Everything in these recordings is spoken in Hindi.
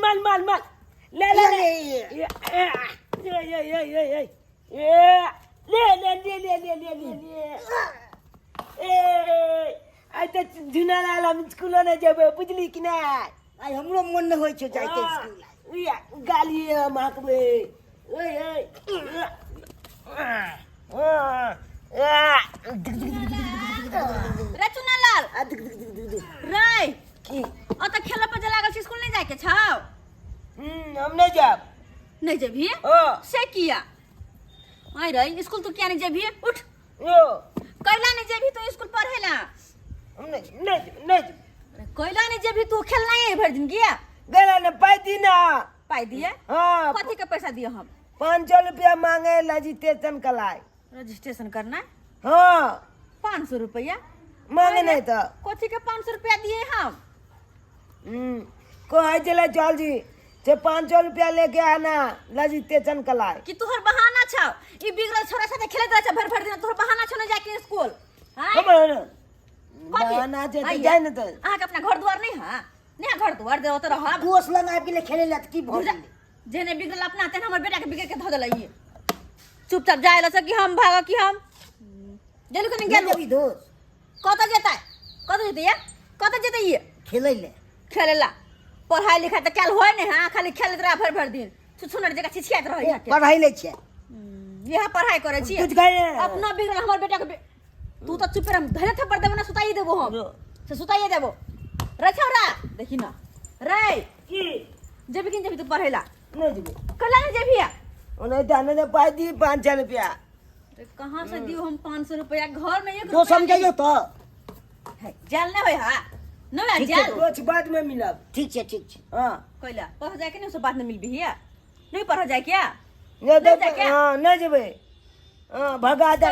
माल ले ले ले ये ले जुना लाल हम स्कूल न जेबे बुझली कि ना आई हमरो मन न होय छै जाइते स्कूल गाली माकबे रे चुनालाल रे की अत खेला पर लागल छी स्कूल नहीं जाय के छौ हम नहीं जाब नहीं जेबी ओ से किया आई रे स्कूल तू क्या नहीं जेबी उठ ओ कैला नहीं जेबी तू स्कूल पढ़ेला हम नहीं कैला नहीं जेबी तू खेलना है भर दिन गया गला ने पाई दी ना पाई दिए हां कथी के पैसा दियो हम 500 रुपया मांगे रजिस्ट्रेशन कलाई रजिस्ट्रेशन करना है हां 500 रुपया मांगे नहीं तो कथी के 500 रुपया दिए हम को है चले चल जी से 500 रुपया लेके आना रजिस्ट्रेशन कलाई कि तोहर बहाना छौ ई बिगड़ल छोरा साथे खेलत रह छ भर दिन तोहर बहाना छौ न जाके स्कूल हां बहाना जे जाय न तो आहा के अपना घर द्वार नहीं हां नहीं घर द्वार दे तो रह दोस्त लंग आबि गेले खेले ला की भोज जेने बिगड़ल अपना तेन हमर बेटा के बिगड़ के ध देलई चुपचाप जाय ल कि हम भाग कि हम जल्दी कने गेल अभी दोस्त कत जेतै कत जेतै ये खेलै ले खेलेला पढ़ाई लिखाई त काल होय ने हां खाली खेलत रह भर दिन सुनर जगह छिछियात रह यहाँ पढ़ाई ले छै यह पढ़ाई करे छी कुछ गए अपना बिगड़ल हमर बेटा के तू तो चुप रह धरे थप्पड़ देबो ना सुताई देबो हम से सुताई देबो रे छौरा देखी ना रे की जेबी किन जेबी तू पढ़ेला नहीं जेबे कला नहीं जेबी उन्हें जाने ने पाई दी 500 रुपया रे कहां से दियो हम 500 रुपया घर में 1 तो समझाइयो तो जाल न होय हा न होय जाल कुछ बाद में मिलब ठीक छै हां कोइला पढ़ जाए के नहीं उसके बाद में मिलबी हिया नहीं पढ़ जाए क्या नहीं नहीं जाए क्या? हां नहीं जेबे हां भगा दे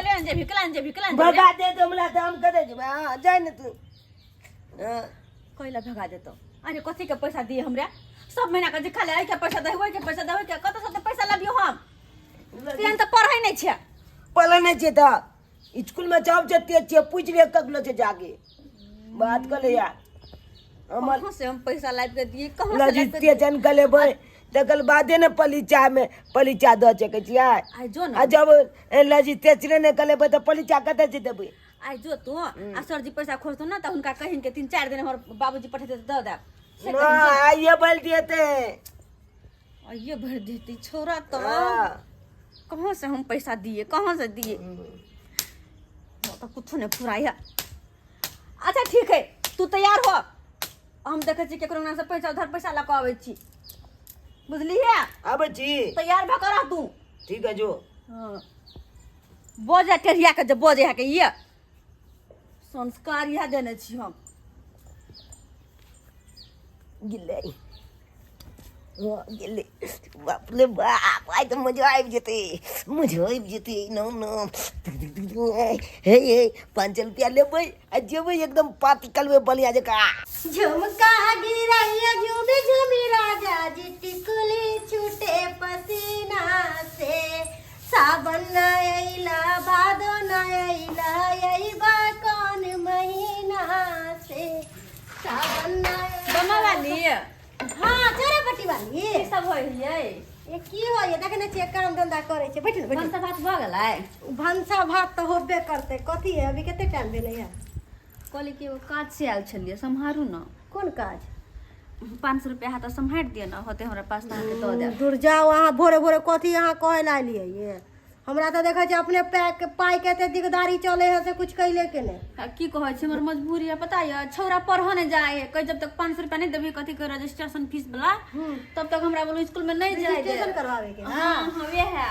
कला जेबी कला भगा दे तो हमरा दाम करे जेबे हां जाय न तू हां कोइला भगा देतो अरे कथी के पैसा दिए हमरा सब महीना के जे खाले आई के पैसा दे होय के पैसा दे होय के कत से पैसा लबियो हम तेन त पढ़ै नहीं छै पले नहीं छे त स्कूल में जाब जते छे पूछ ले कगलो छे जाके बात कर ले यार हमर कहां से हम पैसा लाइब के दिए कहां से लाइब के रजिस्ट्रेशन कर लेबै तकल बादे ने पलीचा द सके छियै आई जो आ ना जब रजिस्ट्रेशन नहीं कर लेबै त पलीचा कते से देबै आई जो तू आ सर जी पैसा खोजतो ना त हुनका कहिन के 3-4 दिन हमर बाबूजी पठेते द दे से ना आइए बोल दिए थे ये भर देती छोरा तो हां कहां से हम पैसा दिए कहां से दिए तो कुछ नहीं फुराया अच्छा ठीक है तू तैयार हो हम देखे छी केकरो ना से पैसा उधार पैसा ला के आवे छी बुझली है अब जी तैयार भ कर तू ठीक है जो हां बोझा टेरिया के जे बोझे है के ये संस्कार यह देने छी हम गिले गिले बाप रे बाप आई तो मजा आबि जेते नो हे 5 रुपया लेबै आ जेबै एकदम पाती कलवे बलिया जका झुमका गिराइया झूमी झूमी राजा जी टिकुली छूटे पसीना से सावन न आइला भादो न आइला यही बा कौन महीना से सावन न बमा वाली हां चोरा पट्टी वाली ये सब होय है ये की होय देखने छियै काम धंधा करे छै बैठ भंसा भात भ गेलै भंसा भात तो होबे करते कथी है अभी कते टाइम भेलै है कहली कि वो काज से आयल छलिए सम्हारू न कोन काज 500 रुपया हाथ सम्हार दिए न होते हमरा पास ना के दो दे दूर जाओ वहाँ भोरे भोरे कथी यहाँ कहे ला लिए ये हमरा तो देखा छै अपने पैक पाई के ते दिगदारी चले है से कुछ कहले के ने की कहै छै हमर मजबूरी है पता है छौरा पढ़ नहीं जाए है कह जब तक 500 रुपया नहीं देबी कथी के रजिस्ट्रेशन फीस वाला तब तक हमरा बोलो स्कूल में नहीं जाए दे रजिस्ट्रेशन करवावे के हां हां ये है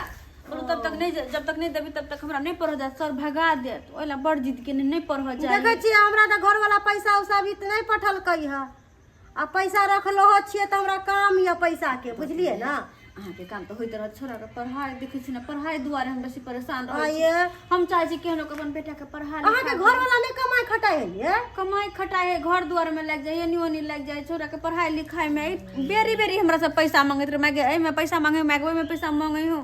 बोलो तब तक नहीं जब तक नहीं देबी तब तक हमरा नहीं पढ़ जाए सर भगा देत ओला बड़ जिद के नहीं पढ़ जाए देखै छी हमरा तो घर वाला पैसा उसा भी नहीं पठल कई है आ पैसा रखलो छिए त हमरा काम ये पैसा के बुझलिए ना अहाँ के काम तो होइत रह छोरा के पढ़ाई देखै छी ना पढ़ाई दुआरे हम बेसी परेशान रह आये हम चाहे छी केहनो के अपन बेटा के पढ़ा अहाँ के घर वाला ने कमाई खटाई है ये कमाई खटाई घर द्वार में लग जाए नियोनी लग जाए छोरा के पढ़ाई लिखाई में बेरी बेरी हमरा से पैसा मांगत रहे मांगे ए में पैसा मांगे मांगवे में पैसा मांगे हूं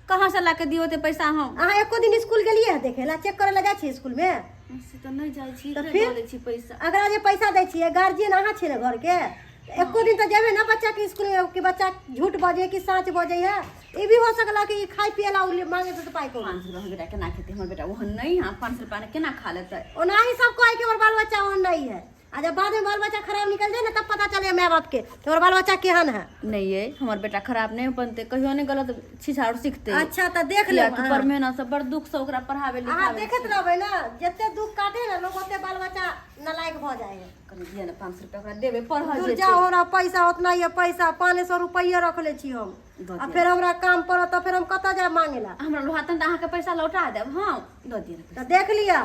कहां से लाके दियो ते पैसा हम अहाँ एको दिन स्कूल गेलिए है देखेला चेक करे लगा छी स्कूल में से तो नहीं जाय छी तो तो फिर दे छी पैसा अगर जे पैसा दै छिए गार्जियन अहाँ छिए घर के एको दिन तो जेबे ना बच्चा के स्कूल में कि बच्चा झूठ बजे कि सच बजे है। ये भी हो सकला कि खाई पियला मांगे तो पाई को 500 रुपया बेटा केना खेते हमर बेटा ओहन नहीं है 500 रुपया ने केना खा लेते। ओना ही सब कोई के बाल बच्चा ओहन नहीं है। आ जब बाद में बाल बच्चा खराब निकल जाए ना तब पता चले माँ बाप के तो बाल बच्चा केहन है। नहीं है हमार बेटा खराब नहीं बनते कहियो नहीं गलत छिछाड़ सीखते। अच्छा तो देख ले पर मेहनत से बड़ दुख से ओकरा पढ़ावे हां लिखावे। देखत रहबे ना जते दुख काटे ना लोग ओते बाल बच्चा नालायक भ जाए। कनी दिया ना 500 रुपया ओकरा देबे पढ़ दूर जे जाओ हमरा पैसा उतना ही है पैसा 500 रुपया रख ले छी हम। आ फिर हमरा काम पड़त तो फिर हम कत जा मांगेला। हमरा लोहातन त अहाँ के पैसा लौटा देब। हां द दिया तो देख लिया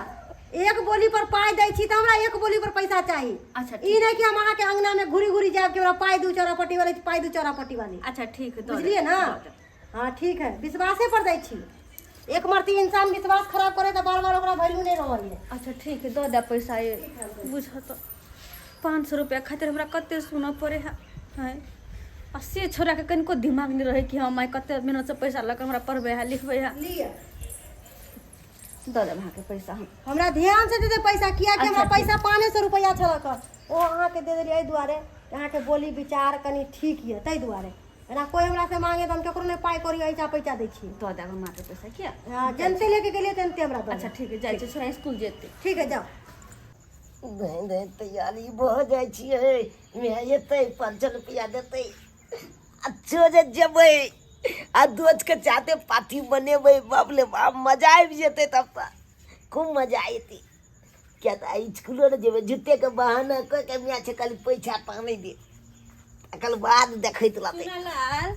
एक बोली पर पाई दै छी त हमरा एक बोली पर पैसा चाहिए। अच्छा ई नहीं कि हम अहाँ के अंगना में घुरी घुरी जाब के हमरा पाई दू चौरापट्टी वाली पाई दू चौरापट्टी वाली। अच्छा ठीक है बुझलिए ना। हां ठीक है विश्वासे पर दै छी। एक मरती इंसान विश्वास खराब करे त बार बार ओकरा वैल्यू नहीं रहल है। अच्छा ठीक है दो दे पैसा ये बुझ तो 500 रुपया खातिर हमरा कते सुना पड़े है। आ से छोरा के कनिको दिमाग नहीं रहे कि हम कते मेहनत से पैसा लग हमरा पढ़बे है लिखबे है। लिया दो दे वहाँ के पैसा हम हमरा ध्यान से दे दे पैसा किया कि हमरा अच्छा, पैसा 500 रुपया छलक ओ अहाँ के दे देली एहि दुआरे अहाँ के बोली विचार कनी ठीक है तै दुआरे। एना कोई हमरा से मांगे त हम केकरो नहीं पाई करी ऐसा पैसा दै छी। दो दे वहाँ के पैसा क्या। हां जनते लेके गेलिए तनते हमरा दो। अच्छा ठीक है जाय छै छोरा स्कूल जेते। ठीक है जाओ। दे तैयारी भ जाय छियै मैं एतै 500 रुपया देतै अच्छो जे जेबै आ दोस्त के चाहते पार्टी बनेबै बाप रे बाप मजा आबि जेतै तब त खूब मजा एतै। क्या त स्कूलो रे जेबै जुत्ते के बहाना कह के मिया छै कल पैसा टानै दे कल बाद देखैत रहतै। सुनलाल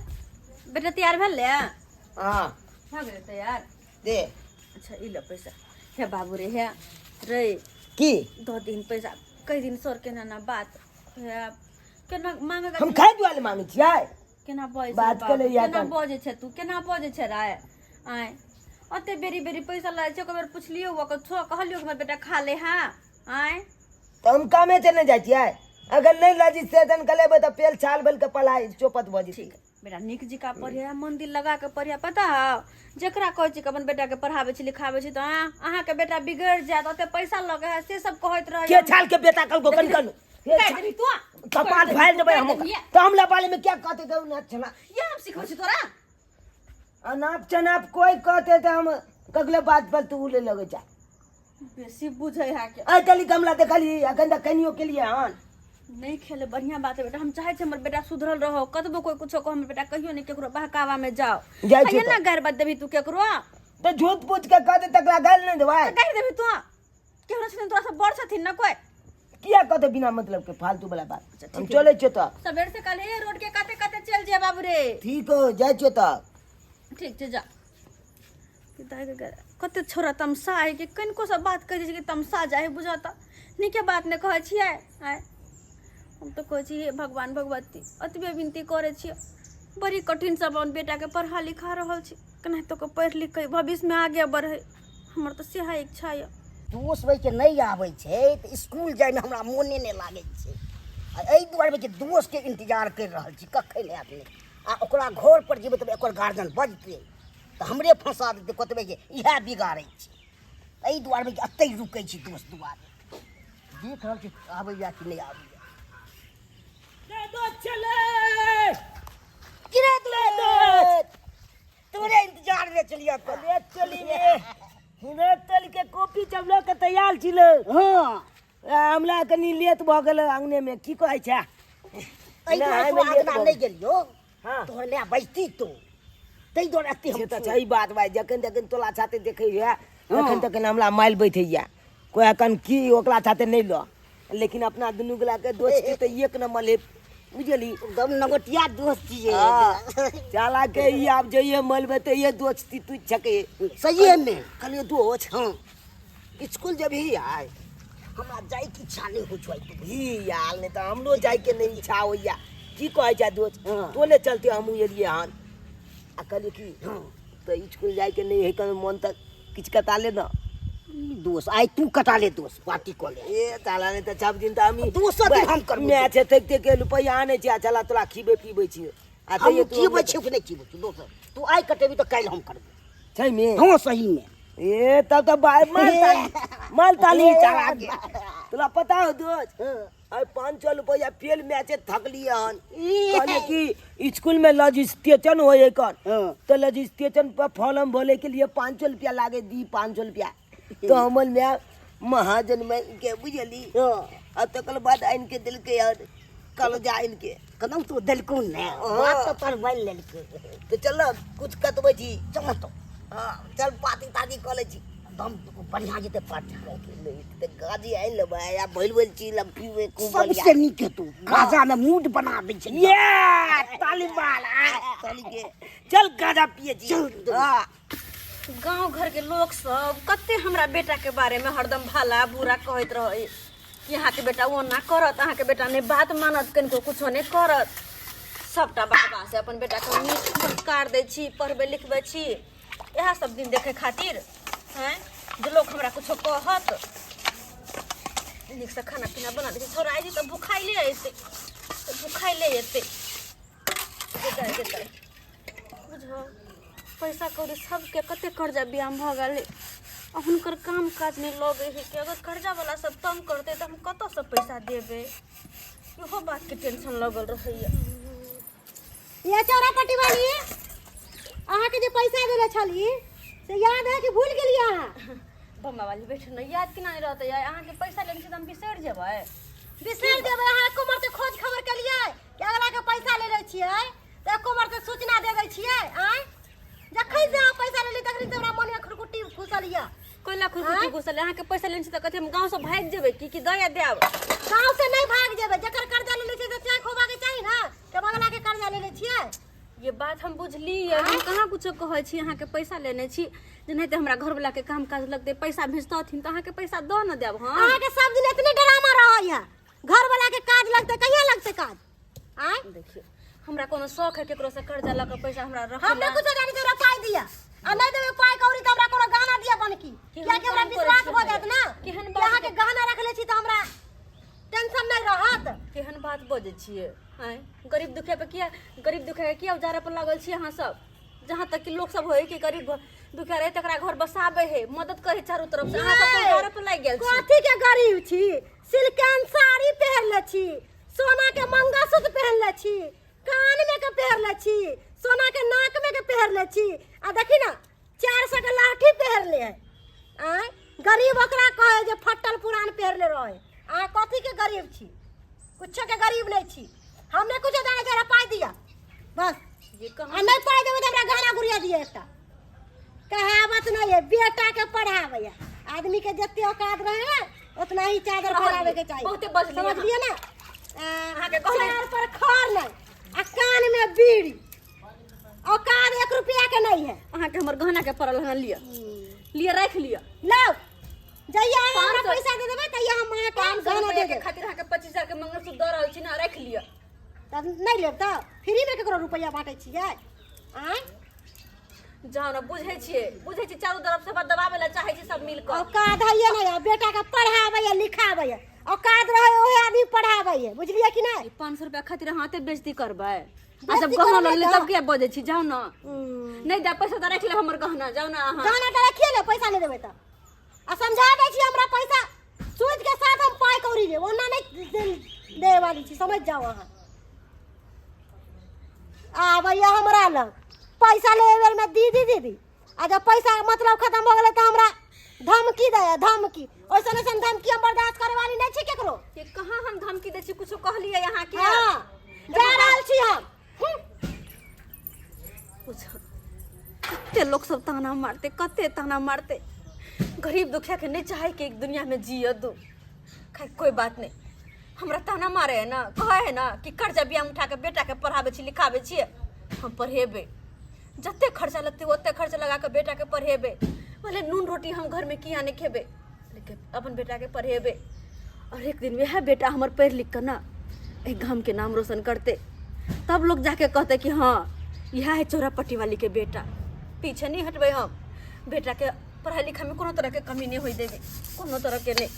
बेटा तैयार भेल ले। हां भ गेल तैयार दे। अच्छा ई ले पैसा हे बाबू रे हे रे की 2 दिन पैसा कई दिन सर के ना बात हे केना मांगेगा हम खाइ दुआरे मांगै छियै। केना बजे बात करे या केना कन। बजे छै तू केना बजे छै राय आय अते बेरी बेरी पैसा लाय छै एक बेर पुछलियो वो छो कहलियो हमर बेटा खा ले हां आय त हम कामे से नहीं जाय छियै अगर नहीं रजिस्ट्रेशन करेबै त पेल छाल बेल के पलाई चौपट बजे। ठीक बेटा निक जी का पढ़िया मंदिर लगा के पढ़िया पता है जेकरा कहै छी अपन बेटा के पढ़ावे छी लिखावे छी त अहाँ के बेटा बिगड़ जात ओते पैसा लगे है से सब कहैत रहे के छाल के बेटा कल को कन तू कपाल फाड़ देबै हम त हमला बाले में क्या कहते गौ ना छला ये हम सिखबै छी तोरा अनाप चनाप कोई कहते त हम कगले बात पर तू ले लगे जा बेसी बुझै है के आ चली कमला देखली अखन तक कनियो के लिए हन नहीं खेले बढ़िया बात है बेटा हम चाहे छी हमर बेटा सुधरल रहो कतबो कोई कुछो को हमर बेटा कहियो नहीं केकरो बहकावा में जाओ जाय छी ये ना गार बात देबी तू केकरो त झूठ पूछ के कहते तकला गाल नहीं देबै कह देबी तू केहनो छथिन तोरा से बड़ छथिन ना कोई किया कहते बिना मतलब के फालतू वाला बात हम चले छियो त सबेर से कल हे रोड के काते काते चल जे बाबू रे ठीक हो जाय छियो त ठीक छै जा पिता के कते छोरा तमसा है कि कनको से बात कह छै कि तमसा जाए बुझाता नीके बात ने कहै छियै आय हम तो कहै छी हे भगवान भगवती अतबे विनती करे छियै बड़ी कठिन से अपन बेटा के पढ़ा लिखा रहल छी केना तो के पढ़ लिख के भविष्य में आगे बढ़े हमर तो सेहा इच्छा है। दोस्त भाई के नहीं आवे छै त स्कूल जाय में हमरा मोने नहीं लागे छै आ एहि दुआरे के दोस्त के इंतजार कर रहल छी कखै ले आत नहीं आ ओकरा घर पर जेबै त एकर गार्जियन बजतै त हमरे फंसा देतै कतबे के इहा बिगाड़ै छै एहि दुआरे के अतै रुकै छी दोस्त दुआरे देख रहल छी आबै या कि नहीं आबै दे दो चले किरे दोस्त तोरे इंतजार में चलिया तो ले चली रे हुने तल के कॉपी चबलो के तैयार छिलो हां हमला कनी लेट भ गेल अंगने में की कहै छै एहि दुआरे तो आगना नहीं गेलियो हां तोहर ले बैठती तो तै दुआरे अतै हम त सही बात भाई जखन जखन तोला छाते देखै है तखन तखन हमला माइल बैठैया कोई अखन की ओकरा छाते नहीं लो लेकिन अपना दुनू गला के दोस्त के त एक नंबर है बुझली एकदम नगटिया दोस्त छिए चाला के ई आब जइए मलबे त ये दोस्ती तू छके सही में कहलियो दोस्त हाँ स्कूल जब ही आए हमरा जाए की इच्छा नहीं हो छुआई तो ही यार ने त हमरो जाय के नहीं इच्छा होइया की कहै छै दोस्त हाँ। तोले चलते हमहू एलिए हन आ कहलिए की हाँ तो स्कूल जाय के नहीं है कहीं मन तक किछ कता ले ना दोस्त आई तू कटा ले दोस्त पार्टी को ले ए ताला ने त सब दिन त हम दोस्त दिन हम करबो। मैं छै तकते के रुपया आने छै आ चला तोला खीबे पीबे छी आ हम ये की बचे कि नहीं की बचे दोस्त तू आई कटेबी तो काल हम करबो छै में हां सही में ए तब तो माल ताली चला गया तोला पता हो दोस्त अरे 500 रुपया फेल मैचे थक लिया हन कहले कि स्कूल में रजिस्ट्रेशन होए कर तो रजिस्ट्रेशन पर फॉर्म भरे के लिए 500 रुपया लागे दी 500 रुपया तो हमन में महाजन में के बुझली और तकर बाद आइन के दिल के यार कल जा इनके कदम तो दिलको ने बात तो पर बोल लेलके तो चल कुछ कतबै छी चल तो हाँ चल पाती ताती कॉलेज छी दम बढ़िया जते पार्टी तो गाजी आइन ले भाई या भइल भइल छी लपी में खूब सबसे नीक तू गाजा में मूड बना दे छै ये ताली वाला ताली के चल गाजा पिए छी हां गांव घर के लोग सब कते हमरा बेटा के बारे में हरदम भला बुरा कहत रहे कि यहाँ के बेटा वो ना करत, अहाँ के बेटा ने बात मानत, कनको कुछो नहीं करत। सबटा बाबा से अपन बेटा के नीक संस्कार दै छी, पढ़बे लिखबे छी, यह सब दिन देखे खातिर हैं जो लोग हमरा कुछो कहत नीक से खाना पीना बना दे छोड़ा आई तो भूखाइले ऐसे तो भूखाइले एते बुझो पैसा कौड़ी सबके कते कर्जा ब्याम भ गेलै आ हुनकर काम काज नहीं लगे है कि अगर कर्जा वाला सब तंग करते तो हम कत से पैसा देबे इहो बात के टेंशन लगल रहैया। ये चौरापट्टी वाली अहाँ के जे पैसा देले छली से याद है कि भूल गेलिए अहाँ? बम्मा वाली बैठे न याद केना नहीं रहते यार, अहाँ के पैसा लेने से हम बिसर जेबै अहाँ एको मरते खोज खबर केलिए कि अगला के पैसा ले ले छियै तो एको मरते सूचना दे दै छियै आय जखन से अहाँ पैसा लेली तखन से हमरा मन में खुरकुटी घुसलिया कोई लाख रुपया घुसल अहाँ के पैसा लेने से त कथे हम गांव से भाग जेबै कि दया देब गांव से नहीं भाग जेबै जकर कर्जा ले ले छै त चाय खोबा के चाही ना के बगला के कर्जा ले ले छियै। ये बात हम बुझली हम कहाँ कुछ कहै छी, अहाँ के पैसा लेने छी जेनाहिते हमरा घर वाला के काम काज लगते पैसा भेजतथिन तो अहाँ के पैसा दो न देब। हां अहाँ के सब दिन इतने ड्रामा रहैया घर वाला के काज लगते कहिया लगते काज आय देखिए हमरा कोनो शौक है केकरो से कर्जा ल के पैसा हमरा रख हमने कुछ जानी तोरा पाई दिया आ नहीं देबे पाई कौड़ी त हमरा कोनो गहना दिया बन की क्या के हमरा विश्वास हो जात ना केहन कि अहाँ के गहना रख ले छी त हमरा टेंशन नहीं रहत। केहन बात बजे छिए हैं गरीब दुखिया पे किया गरीब दुखिया के किया उजारा पर लागल छी अहाँ सब, जहाँ तक कि लोग सब होय कि गरीब दुखिया रहे तकरा घर बसाबे है मदद करे चारों तरफ से अहाँ सब उजारा पर लाग गेल छी। कथि के गरीब छी सिल्कन साड़ी पहनले छी सोना के मंगलसूत्र पहनले छी कान में के पहनले छी सोना के नाक में के पहनले छी आ देखी ना 400 के लाठी पहनले है आ गरीब ओकरा कहे जे फटल पुरान पहनले रहे आ कथि के गरीब छी कुछ के गरीब नहीं छी हमने कुछ जाने जरा पाई दिया बस ये आ कहां नहीं पाई देबे त हमरा गहना गुड़िया दिए एकटा कहावत नहीं है बेटा के पढ़ावे आदमी के जत्ते औकात रहे उतना ही चादर पहनावे के चाहिए बहुते बजली समझ लिए ना अहाँ के कहले चार पर खर नहीं आ कान में बीड़ी औकात 1 रुपया के नहीं है अहाँ के हमर गहना के पड़ल हन लिए रख लिया लो जइया हमरा पैसा दे देबे तइया हम अहाँ के गहना दे के दे खातिर अहाँ के 25,000 के मंगलसूत्र दऽ रहल छी ना रख लिया तब नहीं लेब त फ्री में केकरो रुपया बांटे छियै आय जहाँ न बुझे छी चारों तरफ से दबावे ला चाहे छी सब मिलकर औकात है नहीं बेटा के पढ़ावे लिखावे औकात रहे ओहे आदमी पढ़ावे बुझलिए कि नहीं 500 रुपया खातिर हाथे बेइज्जती करबै आ जब गहना ले तब के बजे छी जाओ ना नहीं दे पैसा त रख ले हमर गहना जाओ ना अहाँ गहना त रखिए ले पैसा नहीं देबे त आ समझा दै छी हमरा पैसा सूद के साथ हम पाई कौड़ी ले ओना नहीं दे वाली छी समझ जाओ अहाँ आ भैया हमरा लग पैसा ले बेर में दीदी आ जब पैसा मतलब खत्म हो गेले त हमरा धमकी दे धमकी ओइसन ओइसन धमकी हम बर्दाश्त करे वाली नहीं छी केकरो ये कहां हम धमकी दे छी कुछो कहलिए यहाँ के हां जा रहल छी हम पूछो कते लोग सब ताना मारते कते ताना मारते गरीब दुखिया के नहीं चाहे कि एक दुनिया में जिए दो खैर कोई बात नहीं हमरा ताना मारे है ना कहे है ना कि कर्जा बियाह उठा के बेटा के पढ़ावे छी लिखावे छी हम पढ़ेबे जते खर्चा लगते ओते खर्चा लगा के बेटा के पढ़ेबे भले नून रोटी हम घर में किया नहीं खेबे लेकिन अपन बेटा के पढ़ेबे और एक दिन वह बेटा हमर पढ़ लिख कर ना एक गांव के नाम रोशन करते तब लोग जाके कहते कि हाँ यह है चौरापट्टी वाली के बेटा पीछे नहीं हटबे हम बेटा के पढ़ाई लिखाई में कोनो तरह के कमी नहीं होई देबे कोनो तरह के नहीं।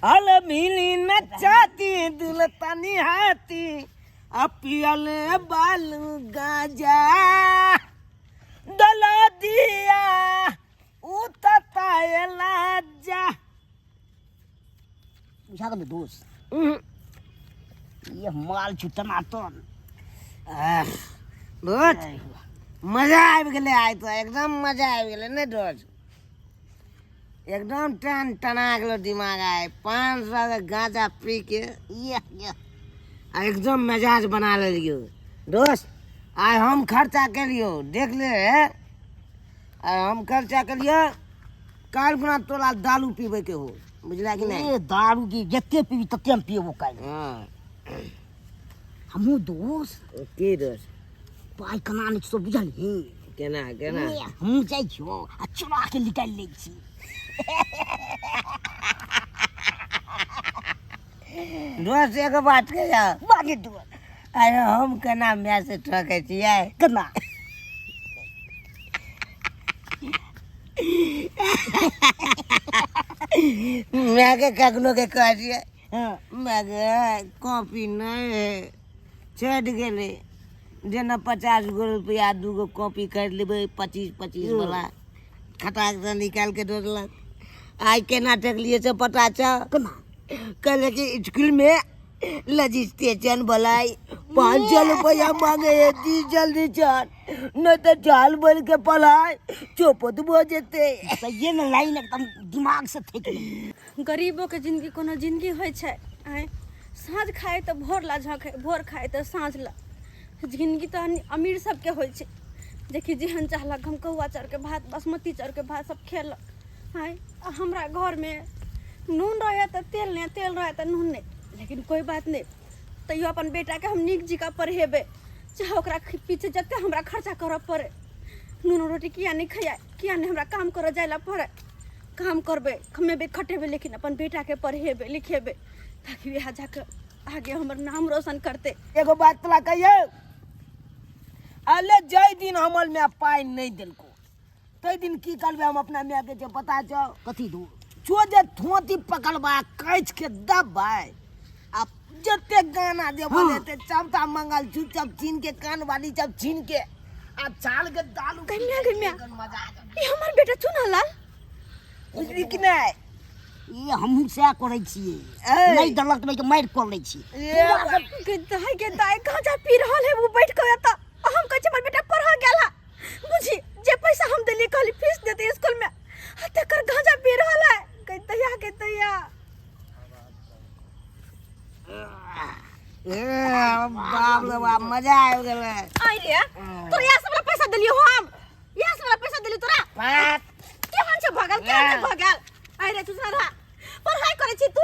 हल मिली न चाहती दिल तनी हाथी अपियल बालू गाजा दला दिया उतत बुझा गेल दोस्त उहुं। ये माल छुटना तो बहुत मजा आबि गेलै आइ तो एकदम मजा आबि गेलै ने दोस्त एकदम टन टना गेलो दिमाग आइ 500 के गांजा पी के ये आ एकदम मिजाज बना लेलियो दोस्त आइ हम खर्चा केलियो देख ले आइ हम खर्चा केलियो काल्हि खुना तोरा दारू पीबे के हो बुझला कि नहीं ये दारू की जते पीबी तते हम पियबो काल हाँ हमहू दोस्त की दोस्त पाइ कना नै सब बुझलही केना केना हमहू जाइ छियो आ चुरा के निकालि लै छी दोस्त एगो बात कहिया बागे दोस्त अरे हम केना मैच से ठकै छियै केना मैं के कखनो के कह दिए हाँ मैं के कॉपी नहीं है छट गेले जेना 50 गो रुपया 2 गो कॉपी कर लेबै 25 वाला खटाक से निकाल के डरलक आई केना टकलिए से पता चल केना कहले कि स्कूल में रजिस्ट्रेशन बोलाई 500 रुपया मांगे है 30 जल्दी चल नहीं तो चाल बोल के पढ़ाई चौपट हो जेते सही में लाइन एकदम दिमाग से फेंक ले गरीबों के जिंदगी कोनो जिंदगी होइ छै आय साँझ खाए तो भोर ला झोंके भोर खाए तो साँझ ला जिंदगी तो अमीर सबके होइ छै देखी जेहन चाहलक हम कौआ चढ़ के भात बासमती चढ़ के भात सब खेलक आय हमरा घर में नून रहे तो तेल नहीं तेल रहे तो नून नहीं लेकिन कोई बात नहीं तैयो अपन बेटा के हम नीक जगह पढ़ेबे चाहे ओकरा पीछे जते हमरा खर्चा करऽ पड़े नून रोटी किया नहीं खिया किया नहीं हमरा काम करऽ जाय ला पड़े काम करबे कमेबे खटेबे लेकिन अपन बेटा के पढ़ेबे लिखेबे ताकि वह जाके आगे हमर नाम रोशन करते एगो बात तोरा कहियो अले जय दिन हमर में पाई नहीं देलको तै दिन की करबे हम अपना माय के जे पता छौ कथी दू जो जे थोती पकड़बा कैच के दबाई आ जते गाना जे बोलेते सबटा मंगल चुपचाप छीन के कान वाली सब छीन के आ चाल के दालू कन्या मजा आ ये हमर बेटा चुना लाल बुझली कि नहीं ये हमहू सएह करै छियै ए। नहीं दलक तो मारि कर लै छी के दाई गांजा पी रहल है वो बैठ के एता हम कहै छी हमर बेटा पढ़ गेला बुझी जे पैसा हम देली कहली फीस देते स्कूल में तकर गांजा पी रहल है के तैया बाप रे बाप मजा आ गेलै आई रे तोरा यहाँ से पैसा देलियो हम यहाँ से पैसा देलियो तोरा केहन छै भगल केहन छै भगल आई रे तू सुना पढ़ाई करे छी तू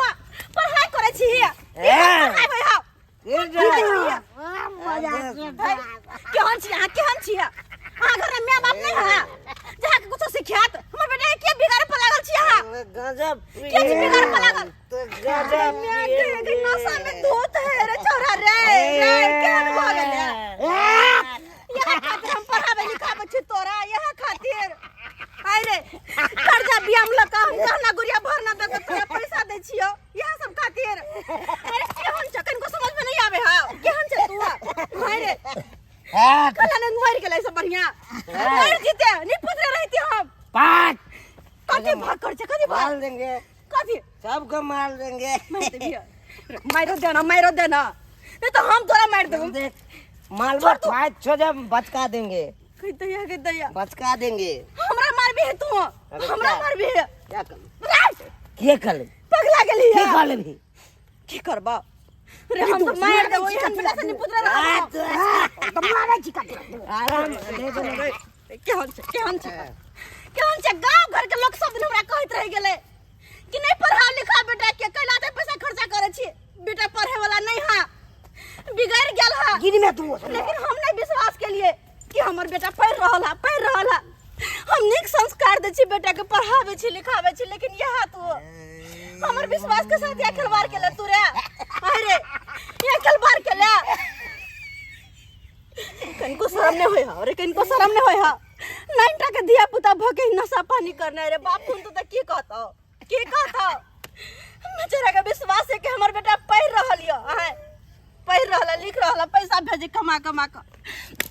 पढ़ाई करे छी पढ़ाई होय हा केहन छी केहन छी अहाँ घर में बाप नहीं है जहाँ के कुछ सिखात हमर बेटा के बिगाड़ पर लागल छी अहाँ गजब के बिगाड़ पर लागल तो गजब के नशा में धोत है रे छोरा रे केहन भगल है यहाँ खातिर हम पढ़ाबे लिखाबे छी तोरा यहाँ खातिर आई रे कर्जा बियाम लका हम कहना गुड़िया भरना दे के तोरा पैसा दे छियो यहाँ सब खातिर अरे केहन छ कनको समझ में नहीं आवे हा केहन छ तू आई रे कला ने मर गेलै सब बढ़िया मर जीते नहीं पुत्र रहती हम पाँच कथी भाग कर छ कथी भाग मार देंगे कथी सबको मार देंगे मारो देना नहीं तो हम तोरा मार देबो देख मालवा फाइट छोड़ बचका देंगे के दैया बचका देंगे हमरा मार भी है तू हमरा मार भी है क्या कर के कर पगला गेली के कर लेबी की करबा रे हम तो मार देबो यहाँ बेटा से नहीं पुत्र रहा तो मारै छी काटे आराम दे दे केहन छ गांव घर के लोग सब हमरा कहत रह गेले कि नहीं पढ़ा लिखा बेटा के कैला दे पैसा खर्चा करे छी बेटा पढ़े वाला नहीं हा बिगड़ गेल हा गिरी में तू लेकिन हम नहीं विश्वास के लिए कि हमर बेटा पढ़ रहल है हम नीक संस्कार दे छी बेटा के पढ़ावे छी लिखावे छी लेकिन यह तू हमर विश्वास के साथ या खिलवाड़ के ले तू रे अरे या खिलवाड़ के ले कनको शर्म नहीं होय हा रे कनको शर्म नहीं होय हा नाइनटा के दिया पुता भके नशा पानी करने रे बाप तुम तो की कहता बेचारा का विश्वास है कि हमर बेटा पढ़ रहल यो है पढ़ रहल लिख रहल पैसा भेजे कमा के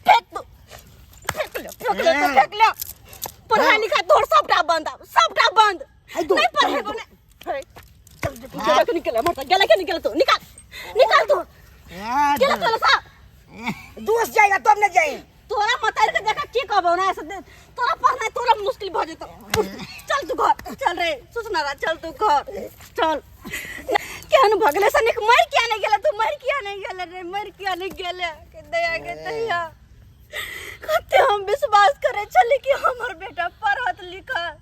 फेंक ले पढ़ाई लिखाई तोर सबटा बंद नहीं पढ़ेबो नहीं गेला मोटा गेला के निकल तू निकाल तू गेला चल सा दोस्त जाएगा तब न जाए। तोरा मतार के देखा की कहबो ना ऐसे तोरा पढ़ना तोरा मुश्किल भ जेतो चल तू घर चल रे सुसनारा चल तू घर चल केहन भगले से निक मर किया नहीं गेला तू मर किया नहीं गेला रे मर किया नहीं गेले के दया के तैया कते हम विश्वास करे चली कि हमर बेटा पढ़त लिखत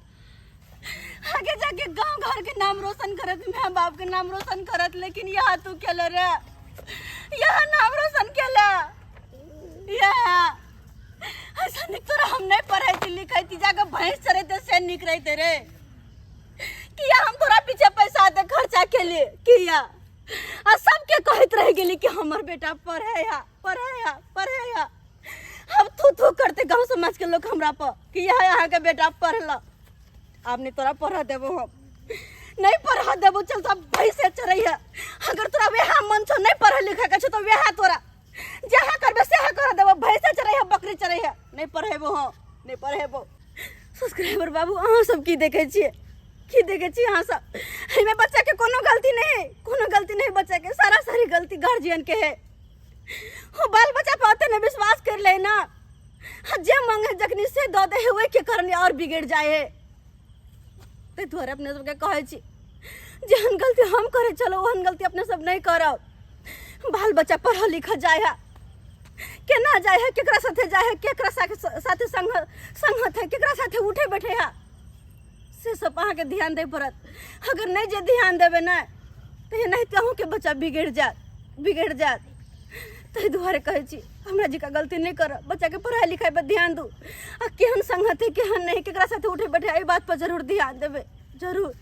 आगे जाके गांव घर के नाम रोशन करत माँ बाप के नाम रोशन करत लेकिन यहाँ तू केले रे यहाँ नाम रोशन केला यहाँ ऐसा निक तोरा हम नहीं पढ़ाई थी लिखाई थी जाकर भैंस चरे थे से निक रही थे रे किया हम तोरा पीछे पैसा दे खर्चा के लिए किया और सबके कहत रह गेली कि हमर बेटा पढ़े या अब थू करते गांव समाज के लोग हमरा पर कि यहाँ के बेटा पढ़ला अब नहीं तोरा पढ़ा देबो हम नहीं पढ़ा देबो चल सब भैंसे चरई है अगर तोरा वेहा मन छो नहीं पढ़े लिखे के छो तो वेहा तोरा जहाँ करबे सेहा कर देबो भैंसे चरई है बकरी चरई है नहीं पढ़ेबो हम नहीं पढ़ेबो सब्सक्राइबर बाबू अहाँ सब की देखे छिए अहाँ सब एमे बच्चा के कोनो गलती नहीं बच्चा के सारा सारी गलती गार्जियन के है हो बाल बच्चा पाते ने विश्वास कर ले ना जे मांगे जखनी से दो दे हुए के कारण और बिगड़ जाए है ते तोरे अपने सब के कहै छी जेहन गलती हम करे चलो ओहन गलती अपने सब नहीं करब बाल बच्चा पढ़ लिख जाए है केना जाए है केकरा साथे जाए है केकरा साथे संगत है केकरा साथे उठे बैठे है से सब अहाँ के ध्यान दे पड़त अगर नहीं जे ध्यान देबे ना तो नहीं कहूँ के बच्चा बिगड़ जात ताहि दुआरे कहै छी हमरा जी का गलती नहीं कर बच्चा के पढ़ाई लिखाई पर ध्यान दू आ केहन संगत है केहन नहीं केकरा साथे उठे बैठे एहि बात पर जरूर ध्यान देबे जरूर।